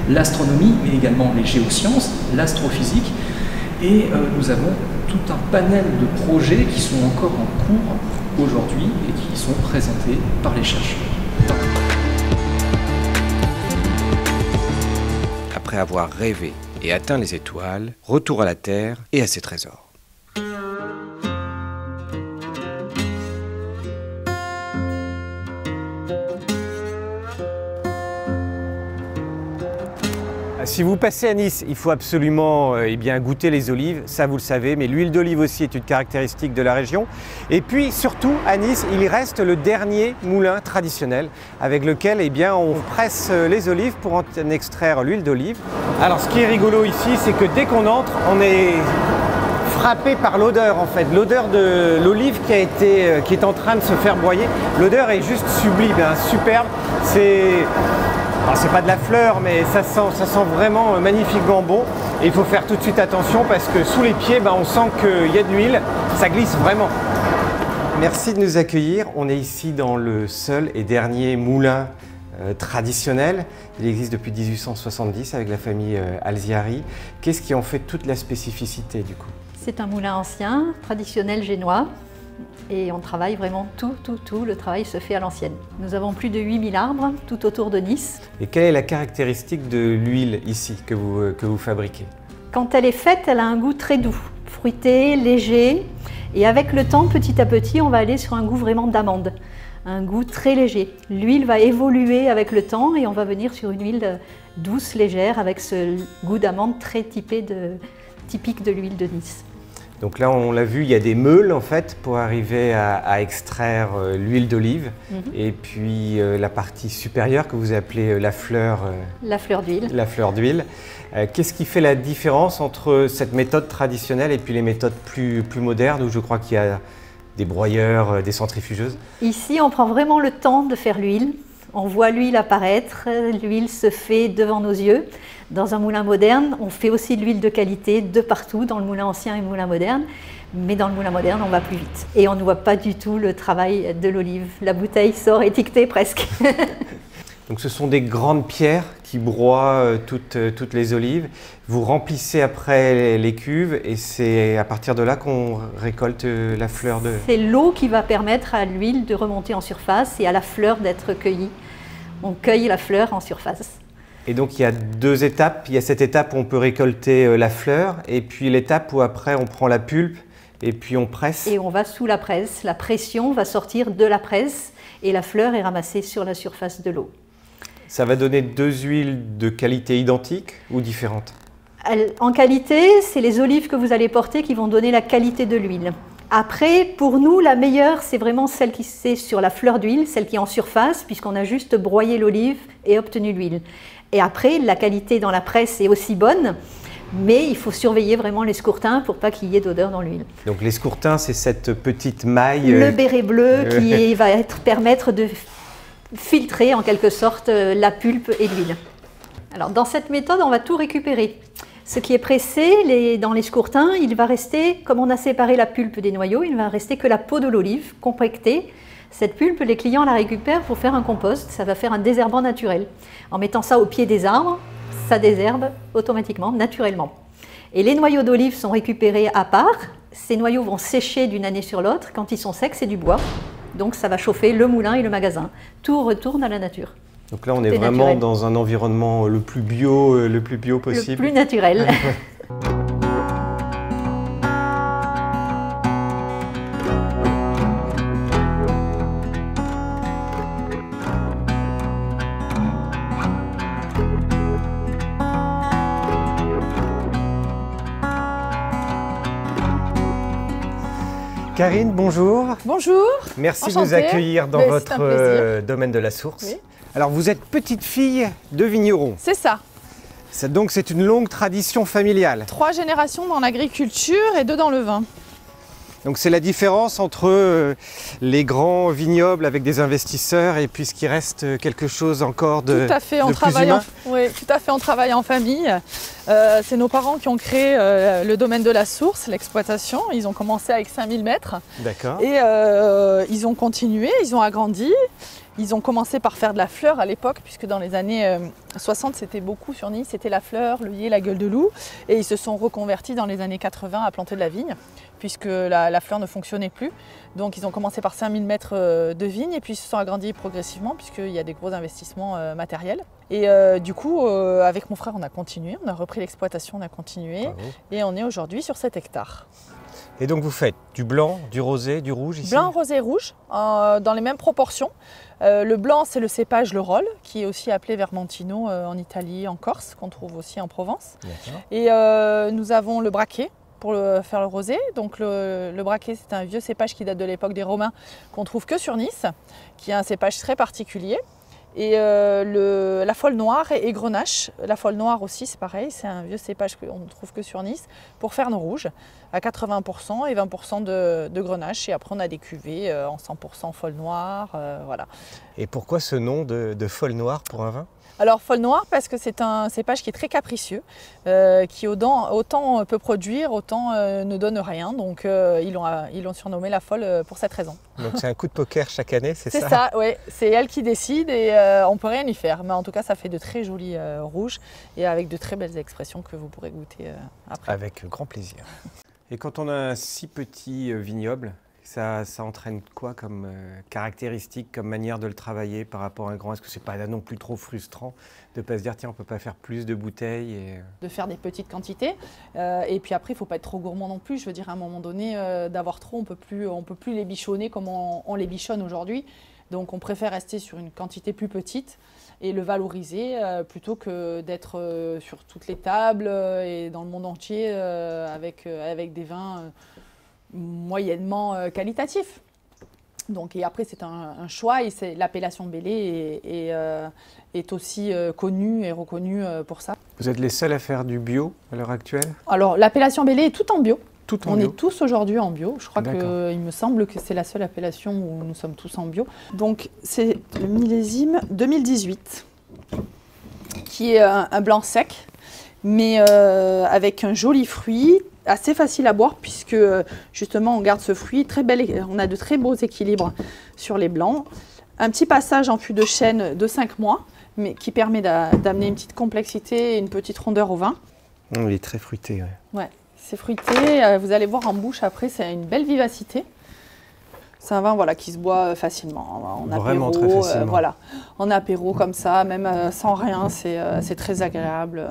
l'astronomie, mais également les géosciences, l'astrophysique. Et nous avons tout un panel de projets qui sont encore en cours aujourd'hui et qui sont présentés par les chercheurs. Après avoir rêvé et atteint les étoiles, retour à la Terre et à ses trésors. Si vous passez à Nice, il faut absolument goûter les olives, ça vous le savez, mais l'huile d'olive aussi est une caractéristique de la région. Et puis surtout, à Nice, il reste le dernier moulin traditionnel avec lequel on presse les olives pour en extraire l'huile d'olive. Alors ce qui est rigolo ici, c'est que dès qu'on entre, on est frappé par l'odeur en fait, l'odeur de l'olive qui est en train de se faire broyer. L'odeur est juste sublime, hein, superbe. C'est pas de la fleur, mais ça sent vraiment magnifiquement bon. Et il faut faire tout de suite attention parce que sous les pieds, on sent qu'il y a de l'huile, ça glisse vraiment. Merci de nous accueillir. On est ici dans le seul et dernier moulin traditionnel. Il existe depuis 1870 avec la famille Alziari. Qu'est-ce qui en fait toute la spécificité du coup? C'est un moulin ancien, traditionnel génois. Et on travaille vraiment tout, le travail se fait à l'ancienne. Nous avons plus de 8000 arbres tout autour de Nice. Et quelle est la caractéristique de l'huile ici que vous fabriquez? Quand elle est faite, elle a un goût très doux, fruité, léger. Et avec le temps, petit à petit, on va aller sur un goût vraiment d'amande. Un goût très léger. L'huile va évoluer avec le temps et on va venir sur une huile douce, légère, avec ce goût d'amande très typique de l'huile de Nice. Donc là, on l'a vu, il y a des meules en fait pour arriver à extraire l'huile d'olive. Et puis la partie supérieure que vous appelez la fleur d'huile. La fleur d'huile. Qu'est-ce qui fait la différence entre cette méthode traditionnelle et puis les méthodes plus modernes où je crois qu'il y a des broyeurs, des centrifugeuses? Ici, on prend vraiment le temps de faire l'huile. On voit l'huile apparaître, l'huile se fait devant nos yeux. Dans un moulin moderne, on fait aussi de l'huile de qualité de partout, dans le moulin ancien et le moulin moderne. Mais dans le moulin moderne, on va plus vite. Et on ne voit pas du tout le travail de l'olive. La bouteille sort étiquetée presque. Donc ce sont des grandes pierres qui broient toutes les olives. Vous remplissez après les cuves et c'est à partir de là qu'on récolte la fleur de... C'est l'eau qui va permettre à l'huile de remonter en surface et à la fleur d'être cueillie. On cueille la fleur en surface. Et donc il y a deux étapes. Il y a cette étape où on peut récolter la fleur et puis l'étape où après on prend la pulpe et puis on presse. Et on va sous la presse. La pression va sortir de la presse et la fleur est ramassée sur la surface de l'eau. Ça va donner deux huiles de qualité identique ou différentes? En qualité, c'est les olives que vous allez porter qui vont donner la qualité de l'huile. Après, pour nous, la meilleure, c'est vraiment celle qui est sur la fleur d'huile, celle qui est en surface, puisqu'on a juste broyé l'olive et obtenu l'huile. Et après, la qualité dans la presse est aussi bonne, mais il faut surveiller vraiment l'escourtin pour pas qu'il y ait d'odeur dans l'huile. Donc l'escourtin, c'est cette petite maille... Le béret bleu qui va permettre de filtrer en quelque sorte la pulpe et l'huile. Alors dans cette méthode, on va tout récupérer. Ce qui est pressé dans l'escourtin, il va rester, comme on a séparé la pulpe des noyaux, il va rester que la peau de l'olive compactée. Cette pulpe, les clients la récupèrent pour faire un compost, ça va faire un désherbant naturel. En mettant ça au pied des arbres, ça désherbe automatiquement, naturellement. Et les noyaux d'olive sont récupérés à part. Ces noyaux vont sécher d'une année sur l'autre. Quand ils sont secs, c'est du bois. Donc ça va chauffer le moulin et le magasin. Tout retourne à la nature. Donc là, on est vraiment naturel. Dans un environnement le plus bio possible. Le plus naturel. Karine, bonjour. Bonjour. Merci Enchantée. de nous accueillir dans votre domaine de la source. Oui. Alors, vous êtes petite fille de vigneron. C'est ça. Donc, c'est une longue tradition familiale. 3 générations dans l'agriculture et 2 dans le vin. Donc, c'est la différence entre les grands vignobles avec des investisseurs et puis ce qui reste quelque chose encore de tout à fait, on travaille oui, tout à fait, on travaille en famille. C'est nos parents qui ont créé le domaine de la source, l'exploitation. Ils ont commencé avec 5000 mètres. D'accord. Et ils ont continué, ils ont agrandi. Ils ont commencé par faire de la fleur à l'époque, puisque dans les années 60, c'était beaucoup sur Nice, c'était la fleur, l'œillet, la gueule de loup. Et ils se sont reconvertis dans les années 80 à planter de la vigne, puisque la fleur ne fonctionnait plus. Donc ils ont commencé par 5000 mètres de vigne, et puis ils se sont agrandis progressivement, puisqu'il y a des gros investissements matériels. Et du coup, avec mon frère, on a continué, on a repris l'exploitation, on a continué, bravo. Et on est aujourd'hui sur 7 hectares. Et donc vous faites du blanc, du rosé, du rouge ici? Blanc, rosé, rouge, dans les mêmes proportions. Le blanc, c'est le cépage le Rolle, qui est aussi appelé Vermentino en Italie, en Corse, qu'on trouve aussi en Provence. Et nous avons le braquet pour faire le rosé. Donc le braquet, c'est un vieux cépage qui date de l'époque des Romains, qu'on trouve que sur Nice, qui est un cépage très particulier. Et la folle noire et Grenache. La folle noire aussi, c'est pareil, c'est un vieux cépage qu'on ne trouve que sur Nice, pour faire nos rouges, à 80% et 20% de Grenache. Et après, on a des cuvées en 100% folle noire, voilà. Et pourquoi ce nom de folle noire pour un vin? Alors, folle noire, parce que c'est un cépage qui est très capricieux, qui autant peut produire, autant ne donne rien. Donc, ils l'ont surnommé la folle pour cette raison. Donc, c'est un coup de poker chaque année, c'est ça? C'est ça, oui. C'est elle qui décide et on ne peut rien y faire. Mais en tout cas, ça fait de très jolis rouges et avec de très belles expressions que vous pourrez goûter après. Avec grand plaisir. Et quand on a un si petit vignoble, ça entraîne quoi comme caractéristique, comme manière de le travailler par rapport à un grand? Est-ce que c'est pas là non plus trop frustrant de ne pas se dire tiens, on peut pas faire plus de bouteilles De faire des petites quantités. Et puis après, il ne faut pas être trop gourmand non plus. Je veux dire, à un moment donné, d'avoir trop, on peut plus les bichonner comme on les bichonne aujourd'hui. Donc on préfère rester sur une quantité plus petite et le valoriser plutôt que d'être sur toutes les tables et dans le monde entier avec des vins moyennement qualitatif. Donc, et après, c'est un choix et l'appellation Bellay est aussi connue et reconnue pour ça. Vous êtes les seuls à faire du bio à l'heure actuelle? Alors, l'appellation Bellay est tout en bio. Tout en On bio. est tous aujourd'hui en bio. Je crois D'accord. qu'il me semble que c'est la seule appellation où nous sommes tous en bio. Donc c'est le millésime 2018, qui est un blanc sec, mais avec un joli fruit, assez facile à boire puisque justement on garde ce fruit très bel, on a de très beaux équilibres sur les blancs. Un petit passage en fût de chêne de 5 mois, mais qui permet d'amener une petite complexité et une petite rondeur au vin. Il est très fruité. Ouais. Ouais, c'est fruité. Vous allez voir en bouche après, c'est une belle vivacité. C'est un vin voilà, qui se boit facilement. En Vraiment apéro, très facilement. voilà, en apéro comme ça, même sans rien, c'est très agréable.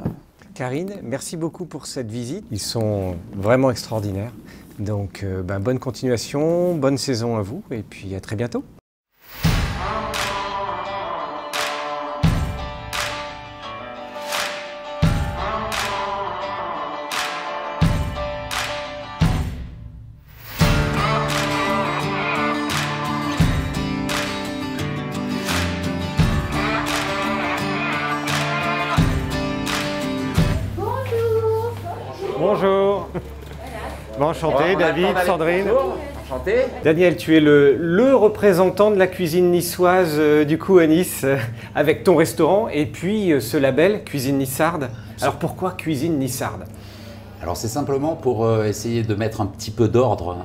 Karine, merci beaucoup pour cette visite. Ils sont vraiment extraordinaires. Donc, bonne continuation, bonne saison à vous et puis à très bientôt. Bonjour. Bon, enchanté, David, Sandrine. Enchanté. Daniel, tu es le représentant de la cuisine niçoise du coup à Nice, avec ton restaurant et puis ce label Cuisine Nissarde. Alors pourquoi Cuisine Nissarde? Alors c'est simplement pour essayer de mettre un petit peu d'ordre,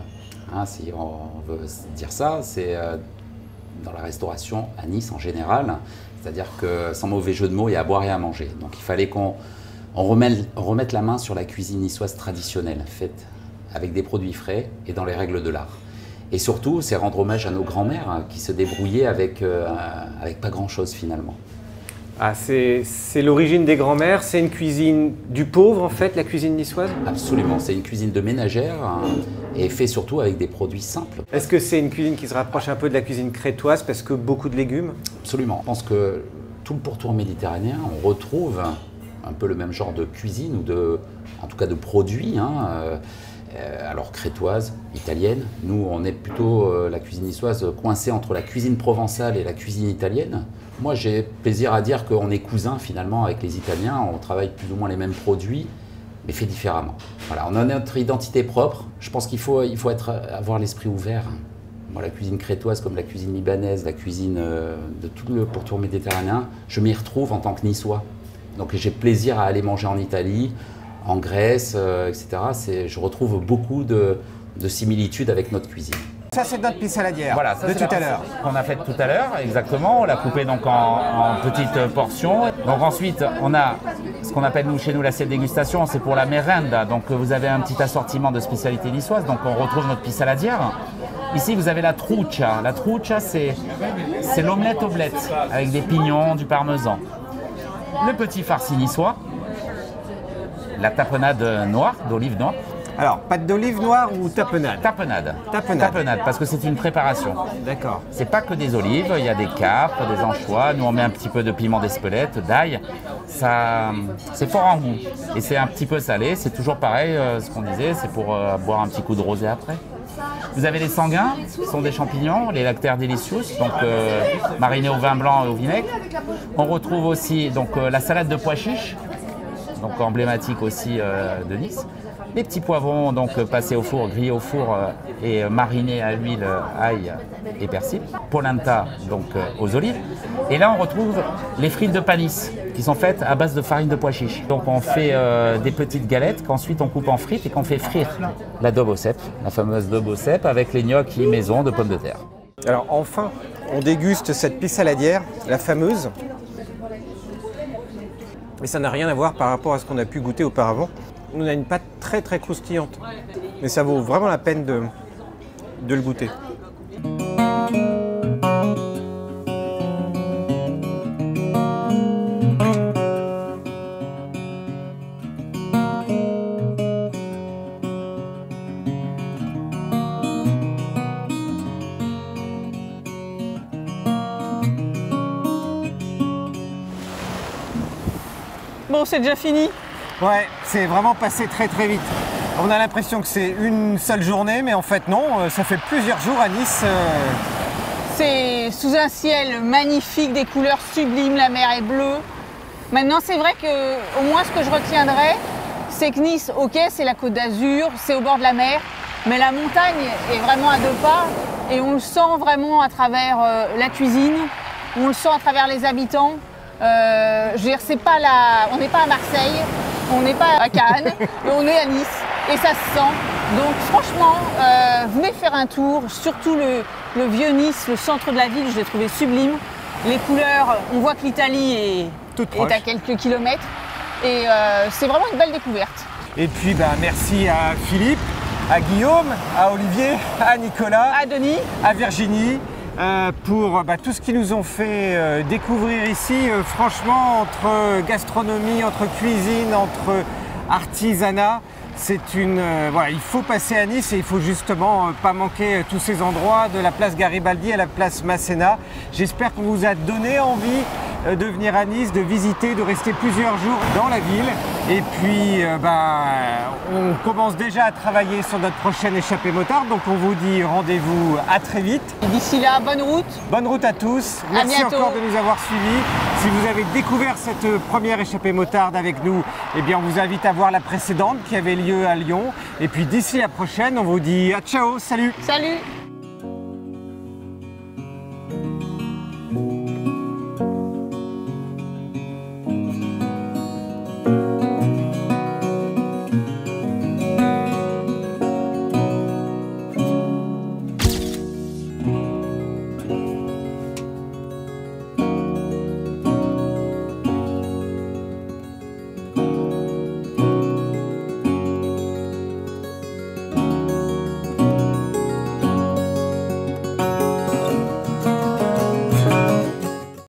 hein, si on veut dire ça, c'est dans la restauration à Nice en général, c'est-à-dire que sans mauvais jeu de mots, il y a à boire et à manger. Donc il fallait qu'on remette la main sur la cuisine niçoise traditionnelle, faite avec des produits frais et dans les règles de l'art. Et surtout, c'est rendre hommage à nos grands-mères qui se débrouillaient avec pas grand-chose finalement. Ah, c'est l'origine des grands-mères, c'est une cuisine du pauvre en fait, la cuisine niçoise? Absolument, c'est une cuisine de ménagère et fait surtout avec des produits simples. Est-ce que c'est une cuisine qui se rapproche un peu de la cuisine crétoise parce que beaucoup de légumes? Absolument, je pense que tout le pourtour méditerranéen, on retrouve un peu le même genre de cuisine ou en tout cas de produits, alors crétoise, italienne. Nous, on est plutôt la cuisine niçoise coincée entre la cuisine provençale et la cuisine italienne. Moi, j'ai plaisir à dire qu'on est cousins finalement avec les Italiens. On travaille plus ou moins les mêmes produits, mais fait différemment. Voilà, on a notre identité propre. Je pense qu'il faut avoir l'esprit ouvert. Moi, la cuisine crétoise comme la cuisine libanaise, la cuisine de tout le pourtour méditerranéen, je m'y retrouve en tant que niçois. Donc j'ai plaisir à aller manger en Italie, en Grèce, etc. Je retrouve beaucoup de similitudes avec notre cuisine. Ça, c'est notre pisse saladière voilà, ça, de tout à l'heure. Qu'on a fait tout à l'heure, exactement. On l'a coupé donc en petites portions. Donc ensuite, on a ce qu'on appelle chez nous l'assiette dégustation, c'est pour la merenda. Donc vous avez un petit assortiment de spécialités niçoises. Donc on retrouve notre pisse saladière. Ici, vous avez la truccia. La truccia, c'est l'omelette oblette avec des pignons, du parmesan. Le petit farci niçois, la tapenade noire, d'olive noire. Alors, pâte d'olive noire ou tapenade? Tapenade. Tapenade. Tapenade, parce que c'est une préparation. D'accord. C'est pas que des olives, il y a des capres, des anchois. Nous, on met un petit peu de piment d'Espelette, d'ail. C'est fort en goût. Et c'est un petit peu salé. C'est toujours pareil, ce qu'on disait, c'est pour boire un petit coup de rosé après. Vous avez les sanguins, ce sont des champignons, les lactaires delicious, donc marinés au vin blanc et au vinaigre. On retrouve aussi donc, la salade de pois chiches, donc emblématique aussi de Nice. Les petits poivrons donc passés au four, grillés au four et marinés à l'huile, ail et persil. Polenta donc aux olives. Et là on retrouve les frites de panis qui sont faites à base de farine de pois chiches. Donc on fait des petites galettes qu'ensuite on coupe en frites et qu'on fait frire. La daube au cèpe, la fameuse daube au cèpe avec les gnocchis maison de pommes de terre. Alors enfin, on déguste cette pisse saladière, la fameuse. Et ça n'a rien à voir par rapport à ce qu'on a pu goûter auparavant. On a une pâte très très croustillante, mais ça vaut vraiment la peine de le goûter. Bon, c'est déjà fini. Ouais, c'est vraiment passé très très vite. On a l'impression que c'est une seule journée, mais en fait non, ça fait plusieurs jours à Nice. C'est sous un ciel magnifique, des couleurs sublimes, la mer est bleue. Maintenant, c'est vrai que au moins ce que je retiendrai, c'est que Nice, ok, c'est la Côte d'Azur, c'est au bord de la mer, mais la montagne est vraiment à 2 pas et on le sent vraiment à travers la cuisine, on le sent à travers les habitants. Je veux dire, on n'est pas à Marseille, on n'est pas à Cannes, et on est à Nice et ça se sent. Donc franchement, venez faire un tour, surtout le vieux Nice, le centre de la ville, je l'ai trouvé sublime. Les couleurs, on voit que l'Italie est à quelques kilomètres et c'est vraiment une belle découverte. Et puis merci à Philippe, à Guillaume, à Olivier, à Nicolas, à Denis, à Virginie pour tout ce qu'ils nous ont fait découvrir ici. Franchement, entre gastronomie, entre cuisine, entre artisanat, c'est il faut passer à Nice et il faut justement pas manquer tous ces endroits, de la place Garibaldi à la place Masséna. J'espère qu'on vous a donné envie de venir à Nice, de visiter, de rester plusieurs jours dans la ville. Et puis, on commence déjà à travailler sur notre prochaine échappée motarde. Donc, on vous dit rendez-vous à très vite. Et d'ici là, bonne route. Bonne route à tous. Merci encore de nous avoir suivis. Si vous avez découvert cette première échappée motarde avec nous, eh bien, on vous invite à voir la précédente qui avait lieu à Lyon. Et puis, d'ici la prochaine, on vous dit à ciao, salut. Salut.